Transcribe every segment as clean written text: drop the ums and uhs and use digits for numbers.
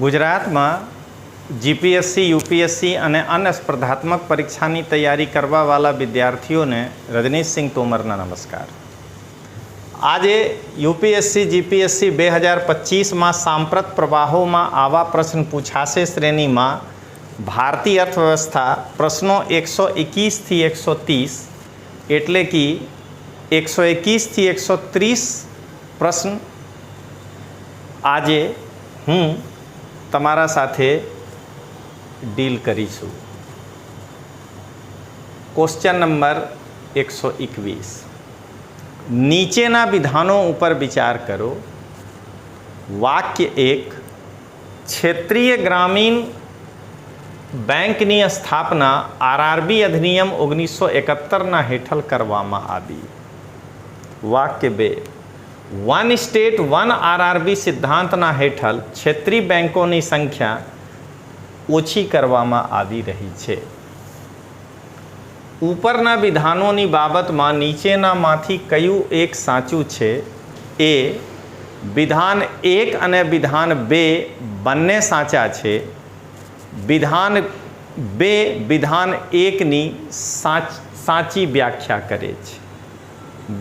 ગુજરાતમાં GPSC, UPSC અને અન્ય સ્પર્ધાત્મક પરીક્ષાની તૈયારી કરવાવાળા વિદ્યાર્થીઓને રજનીશસિંહ તોમરના નમસ્કાર। આજે યુપીએસસી, જીપીએસસી 2025માં સાંપ્રત પ્રવાહોમાં આવા પ્રશ્ન પૂછાશે શ્રેણીમાં ભારતીય અર્થવ્યવસ્થા પ્રશ્નો 121 થી 130 એટલે કે 121 થી 130 પ્રશ્ન આજે હું તમારા સાથે ડીલ કરીશું। क्वेश्चन नंबर 121, नीचेना विधानों ऊपर विचार करो। वाक्य 1, क्षेत्रीय ग्रामीण બેંકની સ્થાપના આરઆરબી અધિનિયમ 1971ના હેઠળ કરવામાં આવી। વાક્ય 2, વન સ્ટેટ વન આરઆરબી સિદ્ધાંતના હેઠળ ક્ષેત્રીય બેંકોની સંખ્યા ઓછી કરવામાં આવી રહી છે। ઉપરના વિધાનોની બાબતમાં નીચેનામાંથી કયું એક સાચું છે? એ વિધાન 1 અને વિધાન 2 બંને સાચા છે। विधान 2 विधान 1ની સાચી વ્યાખ્યા કરે છે।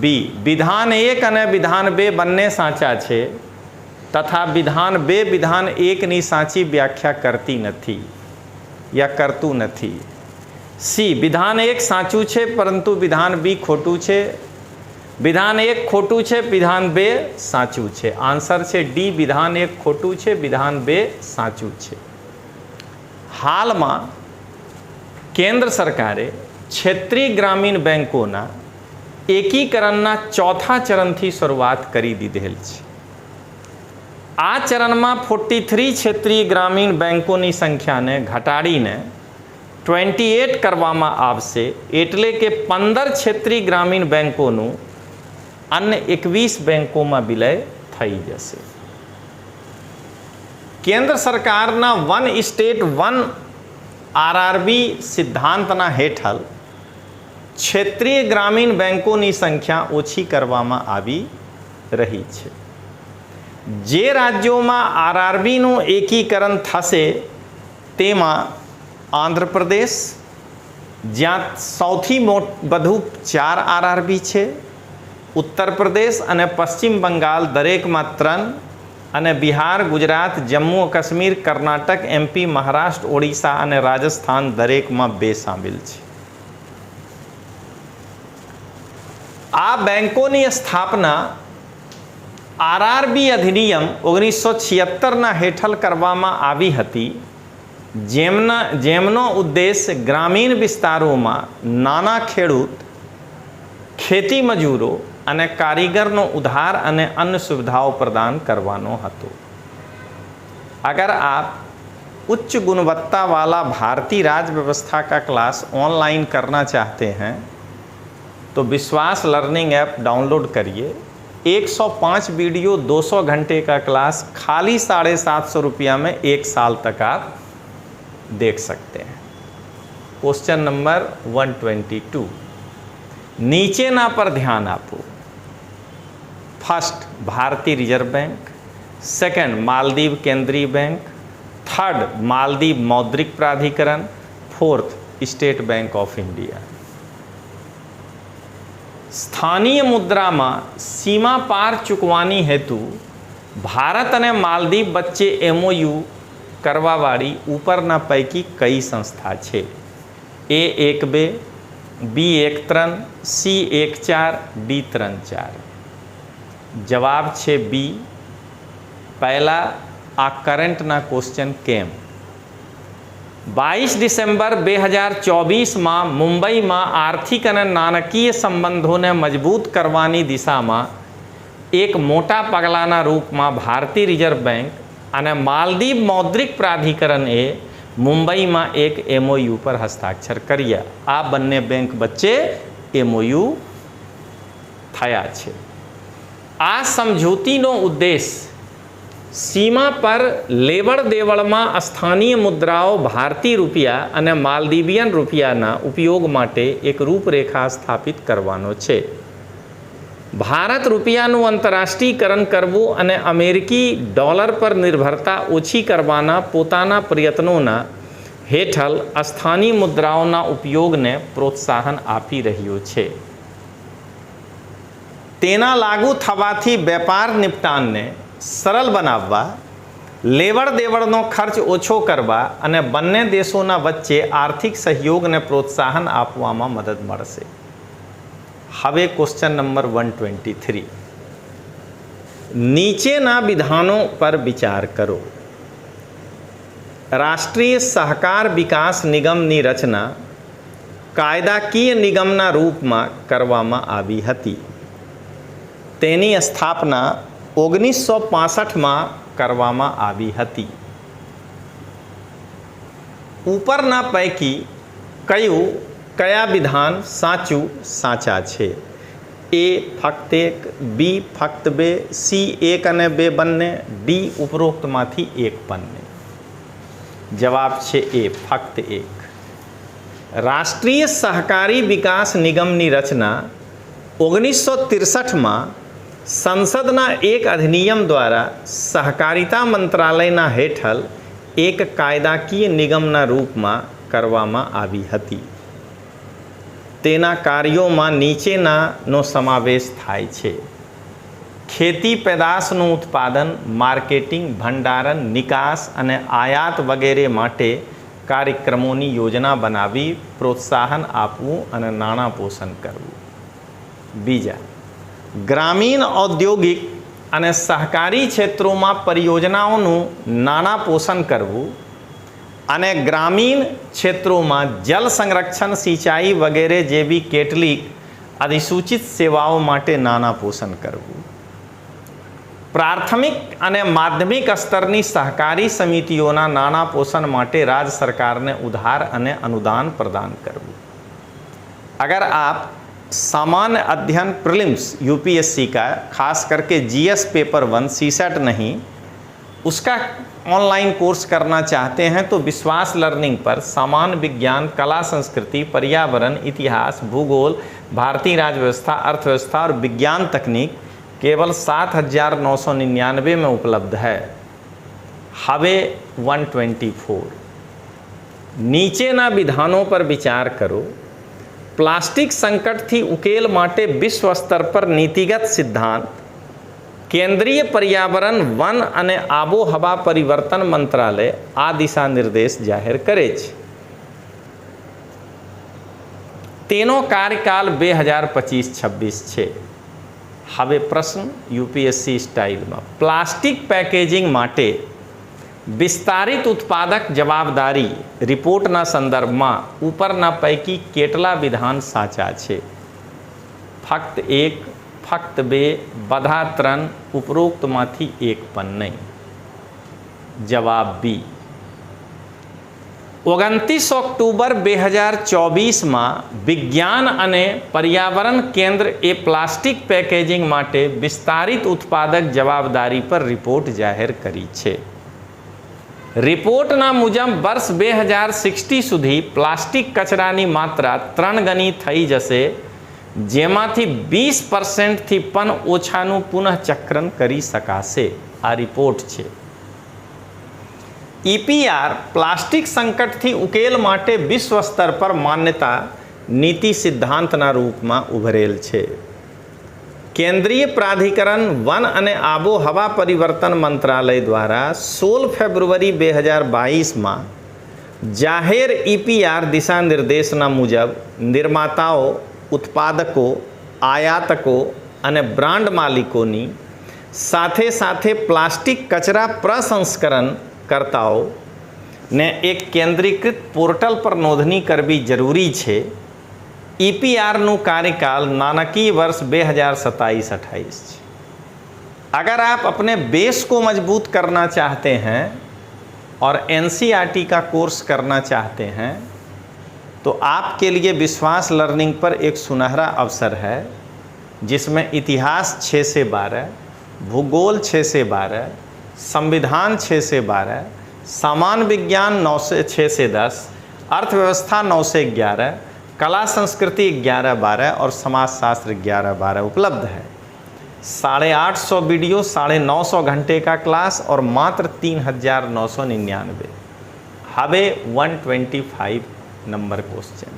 બી, વિધાન 1 અને વિધાન 2 બંને સાચા છે તથા વિધાન 2 વિધાન 1ની સાચી વ્યાખ્યા કરતી નથી યા કરતું નથી। સી, વિધાન 1 સાચું છે પરંતુ વિધાન 2 ખોટું છે। વિધાન 1 ખોટું છે, વિધાન 2 સાચું છે। આન્સર છે ડી, વિધાન 1 ખોટું છે, વિધાન 2 સાચું છે। હાલમાં કેન્દ્ર સરકારે ક્ષેત્રીય ગ્રામીણ બેંકોના એકીકરણના ચોથા ચરણથી શરૂઆત કરી દીધેલ છે। આ ચરણમાં 43 ક્ષેત્રીય ગ્રામીણ બેંકોની સંખ્યાને ઘટાડીને 28 કરવામાં આવશે, એટલે કે 15 ક્ષેત્રીય ગ્રામીણ બેંકોનું અન્ય 21 બેંકોમાં વિલય થઈ જશે। કેન્દ્ર સરકારના વન સ્ટેટ વન આરઆરબી સિદ્ધાંતના હેઠળ ક્ષેત્રીય ગ્રામીણ બેંકોની સંખ્યા ઓછી કરવામાં આવી રહી છે। જે રાજ્યોમાં આરઆરબીનું એકીકરણ થશે તેમાં આંધ્રપ્રદેશ, જ્યાં સૌથી વધુ 4 આરઆરબી છે, ઉત્તર પ્રદેશ અને પશ્ચિમ બંગાળ દરેકમાં 3 અને બિહાર, ગુજરાત, જમ્મુ કાશ્મીર, કર્ણાટક, એમપી, મહારાષ્ટ્ર, ઓડિશા અને રાજસ્થાન દરેકમાં 2 સામેલ છે। આ બેંકોની સ્થાપના આરઆરબી અધિનિયમ 1976ના હેઠળ કરવામાં આવી હતી, જેમનો ઉદ્દેશ ગ્રામીણ વિસ્તારોમાં નાના ખેડૂત, ખેતી મજૂરો અને कारीगरનો उधार અને अन्य सुविधाओं प्रदान करवानो हतो। अगर आप उच्च गुणवत्ता वाला भारतीय राज्य व्यवस्था का क्लास ऑनलाइन करना चाहते हैं तो विश्वास लर्निंग ऐप डाउनलोड करिए। 105 वीडियो 200 घंटे का क्लास खाली 750 रुपया में 1 साल तक आप देख सकते हैं। क्वेश्चन नंबर 122, नीचेना पर ध्यान आपो। फर्स्ट, भारतीय रिजर्व बैंक। सेकंड, मालदीव केंद्रीय बैंक। थर्ड, मालदीव मौद्रिक प्राधिकरण। Fourth, state bank of India. स्थानीय मुद्रा में सीमा पार चूकवानी हेतु भारत और मालदीव वच्चे एमओयू करवावाड़ी उपरना पैकी कई संस्था है? ए 1-2, बी 1-3, सी 1-4, डी 3-4। जवाब है बी, पहला आ करंटना क्वेश्चन केम। 22 डिसेम्बर 2024 में मुंबई में आर्थिक और नाणकीय संबंधों ने मजबूत करवानी दिशा में एक मोटा पगलाना रूप में भारतीय रिजर्व बैंक और मालदीव मौद्रिक प्राधिकरण ए मुंबई में एक एमओयू पर हस्ताक्षर कर्या। आ बंने बैंक वच्चे एमओयू थया छे। आ समझौतीनो उद्देश्य सीमा पर लेवड़ देवड़માં स्थानीय मुद्राओं भारतीय रुपया અને માલદીવિયન રૂપિયાના ઉપયોગ માટે એક રૂપરેખા સ્થાપિત કરવાનો છે। ભારત રૂપિયાનું આંતરરાષ્ટ્રીયકરણ કરવું અને અમેરિકી ડોલર પર નિર્ભરતા ઓછી કરવાના પોતાના પ્રયત્નોના હેઠળ સ્થાનિય મુદ્રાઓના ઉપયોગને પ્રોત્સાહન આપી રહ્યો છે. તેના લાગુ થવાથી વેપાર નિપટાનને સરળ બનાવવા, લેવડ દેવડનો ખર્ચ ઓછો કરવા અને બંને દેશોના વચ્ચે આર્થિક સહયોગને પ્રોત્સાહન આપવામાં મદદ મળશે. હવે ક્વેશ્ચન નંબર 123. નીચેના વિધાનો પર વિચાર કરો. રાષ્ટ્રીય સહકાર વિકાસ નિગમની રચના કાયદાકીય નિગમના રૂપમાં કરવામાં આવી હતી. તેની સ્થાપના 1965માં કરવામાં આવી હતી. ઉપરના પૈકી કયા વિધાન સાચા છે? એ ફક્ત એક, બી ફક્ત બે, સી એક અને બે બંને, ડી ઉપરોક્તમાંથી એક બંને. જવાબ છે એ ફક્ત એક. રાષ્ટ્રીય સહકારી વિકાસ નિગમની રચના 1963માં સંસદના એક અધિનિયમ દ્વારા સહકારિતા મંત્રાલયના હેઠળ એક કાયદાકીય નિગમના રૂપમાં કરવામાં આવી હતી. તેના કાર્યોમાં નીચેનાનો સમાવેશ થાય છે: ખેતી પેદાશનું ઉત્પાદન, માર્કેટિંગ, ભંડારણ, નિકાસ અને આયાત વગેરે માટે કાર્યક્રમોની યોજના બનાવી પ્રોત્સાહન આપવું અને નાણાં પોષણ કરવું. બીજા, ગ્રામીણ ઔદ્યોગિક અને સહકારી ક્ષેત્રોમાં પરિયોજનાઓનું નાણાં પોષણ કરવું અને ગ્રામીણ ક્ષેત્રોમાં જલ સંરક્ષણ, સિંચાઈ વગેરે જેવી કેટલીક અધિસૂચિત સેવાઓ માટે નાણાં પોષણ કરવું. પ્રાથમિક અને માધ્યમિક સ્તરની સહકારી સમિતિઓના નાણાં પોષણ માટે राज्य सरकारને उधार અને अनुदान प्रदान करવું. अगर आप सामान्य अध्ययन प्रीलिम्स यूपीएससी का खास करके जीएस पेपर 1 सीसेट नहीं उसका ऑनलाइन कोर्स करना चाहते हैं तो विश्वास लर्निंग पर सामान्य विज्ञान, कला संस्कृति, पर्यावरण, इतिहास, भूगोल, भारतीय राज्य व्यवस्था, अर्थव्यवस्था और विज्ञान तकनीक केवल 7,999 में उपलब्ध है. હવે 124. નીચેના વિધાનો પર વિચાર કરો. પ્લાસ્ટિક સંકટથી ઉકેલ માટે વિશ્વ સ્તર પર નીતિગત સિદ્ધાંત કેન્દ્રીય પર્યાવરણ, વન અને આબોહવા પરિવર્તન મંત્રાલય આ દિશા નિર્દેશ જાહેર કરે છે. તેનો કાર્યકાલ 2025-26 છે. હવે પ્રશ્ન યુપીએસસી સ્ટાઇલમાં: પ્લાસ્ટિક પેકેજિંગ માટે વિસ્તારિત ઉત્પાદક જવાબદારી રિપોર્ટના સંદર્ભમાં ઉપરના પૈકી કેટલા વિધાન સાચા છે? ફક્ત એક, ફક્ત બે, બધા ત્રણ, ઉપરોક્તમાંથી એક પણ નહીં. જવાબ બી. 29 ઓક્ટોબર 2024માં વિજ્ઞાન અને પર્યાવરણ કેન્દ્ર એ પ્લાસ્ટિક પેકેજિંગ માટે વિસ્તારિત ઉત્પાદક જવાબદારી પર રિપોર્ટ જાહેર કરી છે. રિપોર્ટના મુજબ વર્ષ 2060 સુધી પ્લાસ્ટિક કચરાની માત્રા 3 ગણી થઈ જશે, જેમાંથી 20%થી પણ ઓછાનું પુનઃચક્રણ કરી શકાશે. આ રિપોર્ટ છે. ईपीआर प्लास्टिक संकटથી ઉકેલ માટે વિશ્વ સ્તર પર માન્યતા નીતિ સિદ્ધાંતના રૂપમાં ઉભરેલ છે. કેન્દ્રીય પ્રાધિકરણ વન અને આબોહવા પરિવર્તન મંત્રાલય દ્વારા 16 ફેબ્રુઆરી 2022માં જાહેર ईपीआर દિશા નિર્દેશના મુજબ નિર્માતાઓ, ઉત્પાદકો, આયાતકો અને બ્રાન્ડ માલિકોની સાથે સાથે પ્લાસ્ટિક કચરા પ્રસંસ્કરણ કરતાઓ ને એક કેન્દ્રીકૃત પોર્ટલ पर નોંધણી કરવી જરૂરી છે. ईपीआरનું कार्यकाल नाणकीय वर्ष 2027-28 है. अगर आप अपने बेस को मजबूत करना चाहते हैं और एनसीईआरटी का कोर्स करना चाहते हैं तो आपके लिए विश्वास लर्निंग पर एक सुनहरा अवसर है, जिसमें इतिहास 6 से 12, भूगोल 6 से 12, संविधान 6 से 12, सामान्य विज्ञान 6 से 10, अर्थव्यवस्था 9 से 11, कला संस्कृति 11-12 और समाजशास्त्र 11-12 उपलब्ध है. 850 वीडियो, 950 घंटे का क्लास और मात्र 3999। हवे 125 नंबर क्वेश्चन।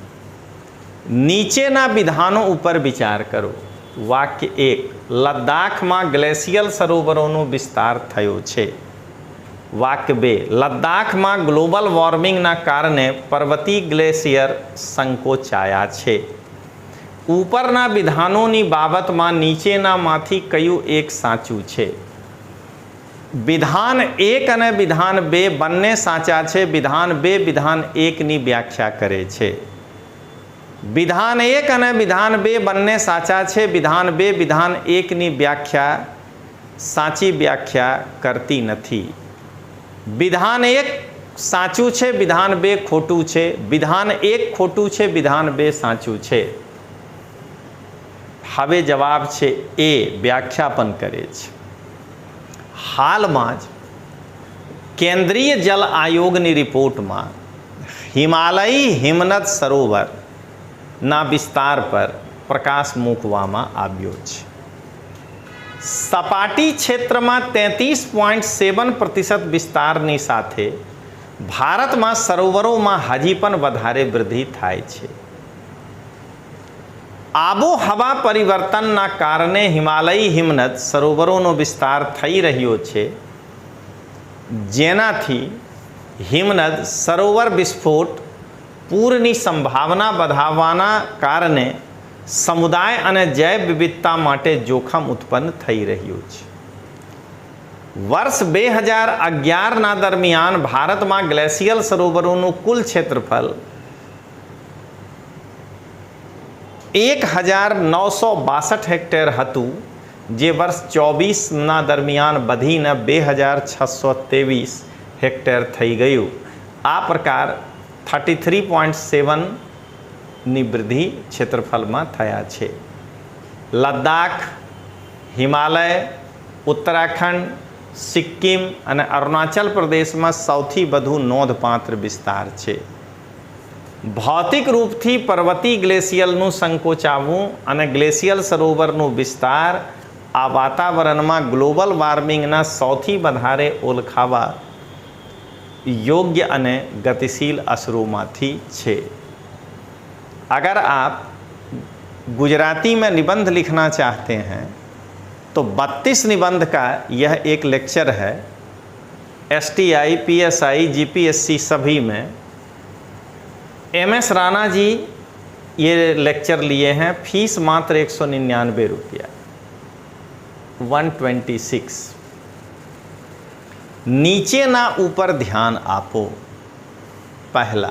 नीचे ना विधानों ऊपर विचार करो। वाक्य 1, लद्दाख में ग्लेशियल सरोवरों विस्तार थयो छे। वाक्य 2, लद्दाख में ग्लोबल वॉर्मिंग ना कारणे पर्वतीय ग्लेशियर संकोचाया छे। ऊपरना विधानोनी बाबत में नीचेना माथी कયું एक साचું છે? विधान 1 અને विधान 2 બંને સાચા છે। विधान 2 विधान 1 ની વ્યાખ્યા કરે છે। विधान 1 અને विधान 2 બંને સાચા છે। विधान 2 विधान 1 ની વ્યાખ્યા સાચી વ્યાખ્યા કરતી નથી। विधान 1 સાચું છે, विधान 2 ખોટું છે। विधान 1 ખોટું છે, विधान 2 સાચું છે। હવે જવાબ છે એ, વ્યાખ્યાપન કરે છે। હાલમાં જ કેન્દ્રીય જલ આયોગની રિપોર્ટમાં હિમાલયી હિમનદ સરોવર ના વિસ્તાર પર પ્રકાશ મૂકવામાં આવ્યો છે। સપાટી ક્ષેત્રમાં 33.7% વિસ્તારની સાથે ભારતમાં સરોવરોમાં હજી પણ વધારે વૃદ્ધિ થાય છે। આબોહવા પરિવર્તનના કારણે હિમાલયી હિમનદ સરોવરોનો વિસ્તાર થઈ રહ્યો છે, જેનાથી હિમનદ સરોવર વિસ્ફોટ પૂરની સંભાવના વધારવાના કારણે સમુદાય અને જૈવ વિવિધતા માટે જોખમ ઉત્પન્ન થઈ રહ્યું છે। વર્ષ 2011ના દરમિયાન ભારતમાં ગ્લેશિયલ સરોવરોનું કુલ ક્ષેત્રફળ 1962 हेक्टेयर હતું, જે વર્ષ 24ના દરમિયાન વધીને 2623 हेक्टेयर થઈ ગયું। આ પ્રકાર 33.7 ની વૃદ્ધિ ક્ષેત્રફળમાં થયા છે। લદ્દાખ, હિમાલય, ઉત્તરાખંડ, સિક્કિમ અને અરુણાચલ પ્રદેશમાં સૌથી વધુ નોંધપાત્ર વિસ્તાર છે। ભૌતિક રૂપથી પર્વતીય ગ્લેશિયલનું સંકોચાવવું અને ગ્લેશિયલ સરોવરનું વિસ્તાર આ વાતાવરણમાં ગ્લોબલ વોર્મિંગના સૌથી વધારે ઓળખાવા योग्य અને गतिशील असरों छे। अगर आप गुजराती में निबंध लिखना चाहते हैं तो 32 निबंध का यह एक लेक्चर है। STI, PSI, GPSC सभी में MS राणा जी ये लेक्चर लिए हैं। फीस मात्र 199 रुपया, 126। नीचे ना ऊपर ध्यान आपो। पहला,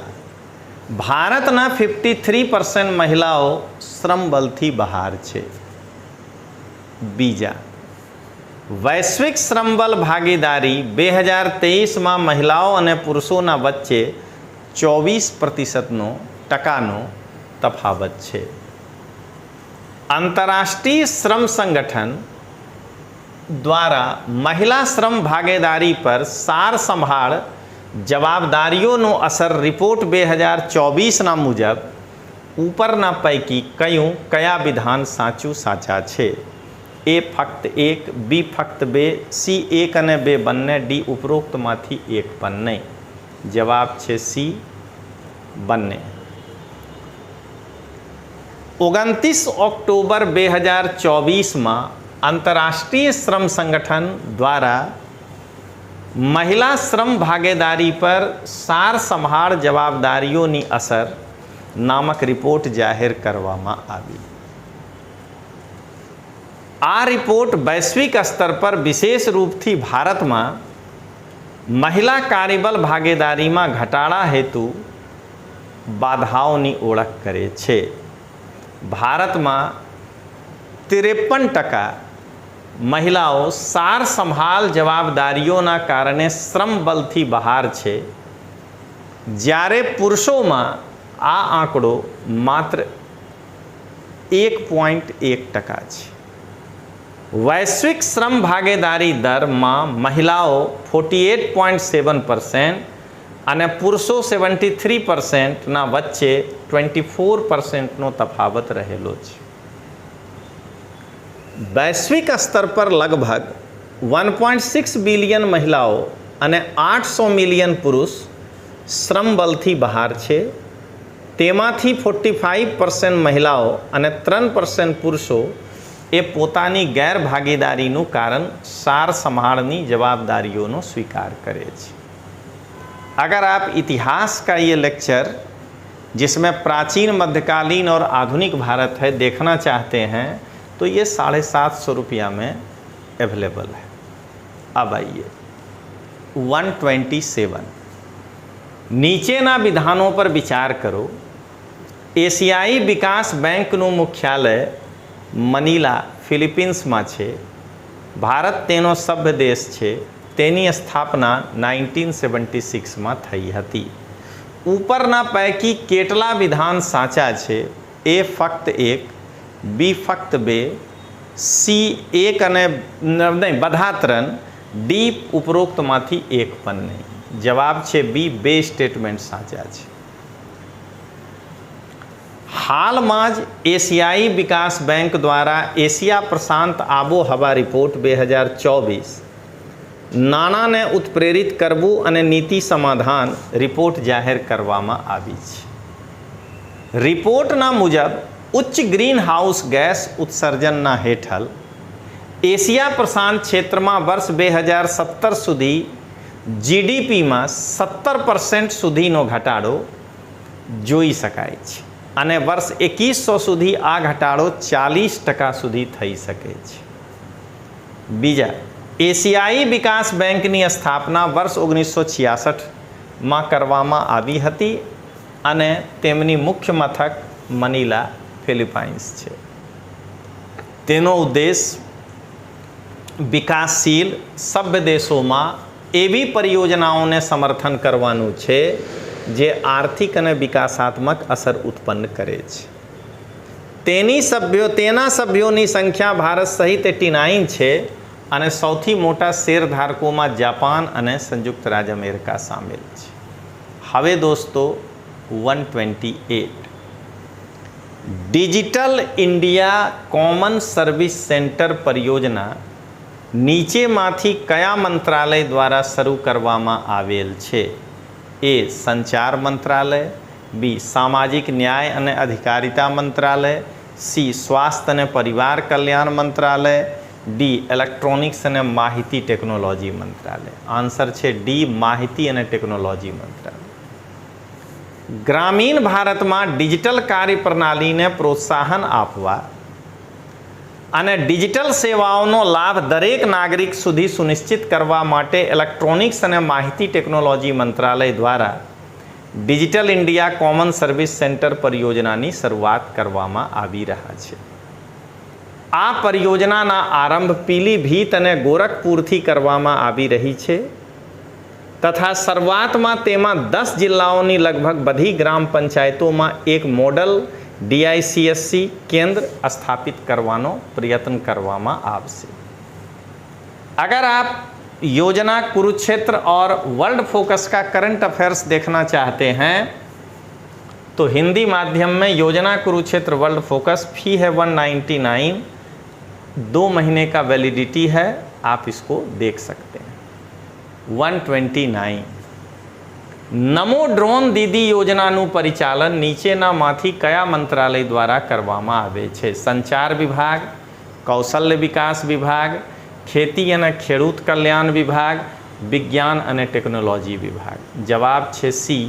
भारतना 53% महिलाओं श्रम बलथी बहार छे। बीजा, वैश्विक श्रम बल भागीदारी 2023 में महिलाओं और पुरुषों वच्चे 24% टकानो तफावत छे। अंतर्राष्ट्रीय श्रम संगठन द्वारा महिला श्रम भागीदारी पर सार संभाळ जवाबदारीओनो असर रिपोर्ट 2024 मुजब ऊपरना पैकी कया विधान साचू साचा छे? ए फक्त 1, बी फक्त 2, सी 1 અને 2 બંને, डी उपरोक्तमांथी एक पण नहीं। जवाब छे सी બંને। 29 ऑक्टोबर 2024 में अंतर्राष्ट्रीय श्रम संगठन द्वारा महिला श्रम भागीदारी पर सार संभाळ जवाबदारीओनी असर नामक रिपोर्ट जाहिर करवामां आवी। आ रिपोर्ट वैश्विक स्तर पर विशेष रूप थी भारत में महिला कार्यबल भागीदारी में घटाड़ा हेतु बाधाओनी ओळख करे छे। भारत में 53% महिलाओं सार संभाल जवाबदारीओना कारणे श्रम बलथी बहार छे, ज्यारे पुरुषों में आ आंकड़ो मात्र 1.1% छे। वैश्विक श्रम भागीदारी दर में महिलाओं 48.7% અને પુરુષો 73% ના વચ્ચે 24% નો તફાવત રહેલો છે। વૈશ્વિક સ્તર પર લગભગ 1.6 બિલિયન મહિલાઓ અને 800 મિલિયન પુરુષ શ્રમબલથી બહાર છે. તેમાંથી 45% મહિલાઓ અને 3% પુરુષો એ પોતાની ગેરભાગીદારીનું કારણ સાર સંભાળની જવાબદારીઓનો સ્વીકાર करे છે. अगर आप इतिहास का ये लेक्चर जिसमें प्राचीन मध्यकालीन और आधुनिक भारत है देखना चाहते हैं तो ये 750 रुपया में अवेलेबल है. अब आइए 127 નીચેના વિધાનો પર વિચાર કરો. એશિયાઈ વિકાસ બેંકનું મુખ્યાલય મનીલા ફિલિપિન્સમાં છે. ભારત તેનો સભ્ય દેશ છે. તેની સ્થાપના 1976માં થઈ હતી. ઉપરના પૈકી કેટલા વિધાન સાચા છે? એ ફક્ત 1, બી ફક્ત 2, સી 1 અને નહીં બધા 3, ડી ઉપરોક્તમાંથી 1 પણ નહીં. જવાબ છે બી, 2 સ્ટેટમેન્ટ સાચા છે. હાલમાં જ એશિયાઈ વિકાસ બેંક દ્વારા એશિયા પ્રશાંત આબોહવા રિપોર્ટ 2024 નાણાંને ઉત્પ્રેરિત કરવું અને નીતિ સમાધાન રિપોર્ટ જાહેર કરવામાં આવી છે. રિપોર્ટના મુજબ ઉચ્ચ ગ્રીન હાઉસ ગેસ ઉત્સર્જનના હેઠળ એશિયા પ્રશાંત ક્ષેત્રમાં વર્ષ 2017 સુધી જીડીપીમાં 17% સુધીનો ઘટાડો જોઈ શકાય છે અને વર્ષ 2100 સુધી આ ઘટાડો 40% સુધી થઈ શકે છે. બીજા, એશિયાઈ વિકાસ બેંકની સ્થાપના વર્ષ 1966માં કરવામાં આવી હતી અને તેમની મુખ્ય મથક મનીલા ફિલિપાઇન્સ છે. તેનો ઉદ્દેશ વિકાસશીલ સભ્ય દેશોમાં એવી પરિયોજનાઓને સમર્થન કરવાનું છે જે આર્થિક અને વિકાસાત્મક અસર ઉત્પન્ન કરે છે. તેના સભ્યોની સંખ્યા ભારત સહિત 89 છે અને સૌથી મોટા શેરધારકોમાં જાપાન અને સંયુક્ત રાજ્ય અમેરિકા સામેલ છે. હવે દોસ્તો 128 digital India common service centre પરિયોજના નીચેમાંથી કયા મંત્રાલય દ્વારા શરૂ કરવામાં આવેલ છે? એ સંચાર મંત્રાલય, બી સામાજિક ન્યાય અને અધિકારિતા મંત્રાલય, સી સ્વાસ્થ્ય અને પરિવાર કલ્યાણ મંત્રાલય, ડી ઇલેક્ટ્રોનિક્સ અને માહિતી ટેકનોલોજી મંત્રાલય. આન્સર છે ડી, માહિતી અને ટેકનોલોજી મંત્રાલય. ગ્રામીણ ભારતમાં ડિજિટલ કાર્યપ્રણાલીને પ્રોત્સાહન આપવા અને ડિજિટલ સેવાઓનો લાભ દરેક નાગરિક સુધી સુનિશ્ચિત કરવા માટે ઇલેક્ટ્રોનિક્સ અને માહિતી ટેકનોલોજી મંત્રાલય દ્વારા digital India common service centre પરિયોજનાની શરૂઆત કરવામાં આવી રહ્યા છે. આ પરિયોજનાના આરંભ પીલીભીત અને ગોરખપુરથી કરવામાં આવી રહી છે તથા શરૂઆતમાં તેમાં 10 જિલ્લાઓની લગભગ બધી ગ્રામ પંચાયતોમાં એક મોડલ ડીઆઈસીએસસી केंद्र स्थापित करवानो प्रयत्न करवामा आवश्य. अगर आप योजना कुरुक्षेत्र और वर्ल्ड फोकस का करंट अफेयर्स देखना चाहते हैं तो हिंदी माध्यम में योजना कुरुक्षेत्र वर्ल्ड फोकस फी है 199, 2 महीने का वैलिडिटी है, आप इसको देख सकते हैं. 129 નમો ડ્રોન દીદી યોજનાનું પરિચાલન નીચેનામાંથી કયા મંત્રાલય દ્વારા કરવામાં આવે છે? સંચાર વિભાગ, કૌશલ્ય વિકાસ વિભાગ, ખેતી અને ખેડૂત કલ્યાણ વિભાગ, વિજ્ઞાન અને ટેકનોલોજી વિભાગ. જવાબ છે સી.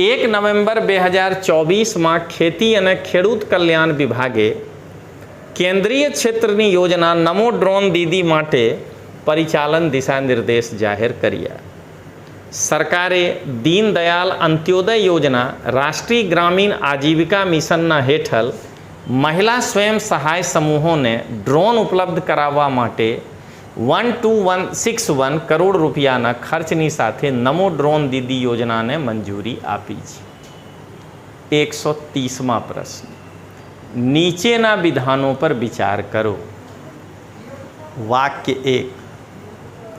1 નવેમ્બર 2024માં ખેતી અને ખેડૂત કલ્યાણ વિભાગે કેન્દ્રીય ક્ષેત્રની યોજના નમો ડ્રોન દીદી માટે પરિચાલન દિશા નિર્દેશ જાહેર કર્યા. સરકારે દીનદયાલ અંત્યોદય યોજના રાષ્ટ્રીય ગ્રામીણ આજીવિકા મિશનના હેઠળ મહિલા સ્વયં સહાય સમૂહોને ડ્રોન ઉપલબ્ધ કરાવવા માટે 12161 કરોડ રૂપિયાના ખર્ચની સાથે નમો ડ્રોન દીદી યોજનાને મંજૂરી આપી છે. 130મા પ્રશ્ન, નીચેના વિધાનો પર વિચાર કરો. વાક્ય 1,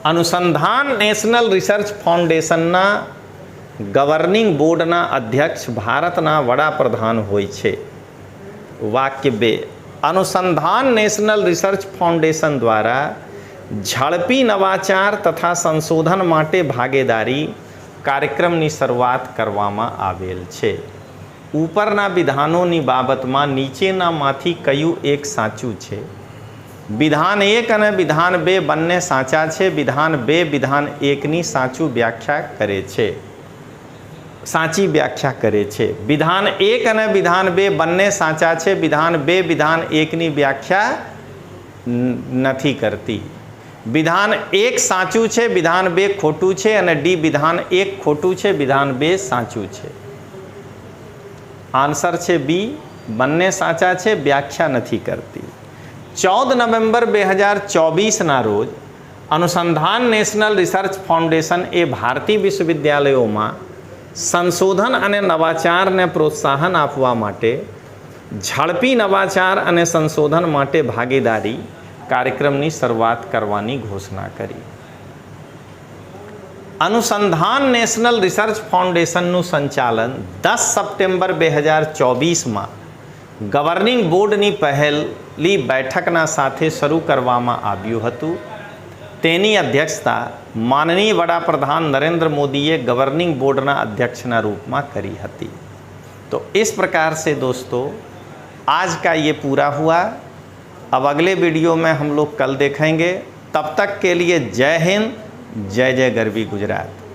अनुसंधान नेशनल रिसर्च फाउंडेशनना गवर्निंग बोर्डना अध्यक्ष भारतना वडाप्रधान होय छे. वाक्य 2, अनुसंधान नेशनल रिसर्च फाउंडेशन द्वारा ઝડપી નવાચાર તથા સંશોધન માટે ભાગીદારી કાર્યક્રમની શરૂઆત કરવામાં આવેલ છે. ઉપરના વિધાનોની બાબતમાં નીચેનામાંથી કયું એક સાચું છે? વિધાન 1 અને વિધાન 2 બંને સાચા છે. વિધાન 2 વિધાન 1ની સાચી વ્યાખ્યા કરે છે. વિધાન 1 અને વિધાન 2 બંને સાચા છે. વિધાન 2 વિધાન 1ની વ્યાખ્યા નથી કરતી. વિધાન 1 સાચું છે, વિધાન 2 ખોટું છે અને ડી વિધાન 1 ખોટું છે, વિધાન 2 સાચું છે. આન્સર છે બી, બંને સાચા છે, વ્યાખ્યા નથી કરતી. 14 નવેમ્બર 2024ના રોજ અનુસંધાન નેશનલ રિસર્ચ ફાઉન્ડેશન એ ભારતીય વિશ્વવિદ્યાલયોમાં સંશોધન અને નવાચારને પ્રોત્સાહન આપવા માટે ઝડપી નવાચાર અને સંશોધન માટે ભાગીદારી કાર્યક્રમની શરૂઆત કરવાની ઘોષણા કરી. અનુસંધાન નેશનલ રિસર્ચ ફાઉન્ડેશનનું સંચાલન 10 સપ્ટેમ્બર 2024માં ગવર્નિંગ બોર્ડની પહેલી બેઠકના સાથે શરૂ કરવામાં આવ્યું હતું. તેની અધ્યક્ષતા માનનીય વડાप्रधान नरेंद्र मोदीए गवर्निंग बोर्डना अध्यक्षना रूप में करी थी. तो इस प्रकार से दोस्तों आज का ये पूरा हुआ. अब अगले वीडियो में हम लोग कल देखेंगे. तब तक के लिए जय हिंद, जय जय गरवी गुजरात.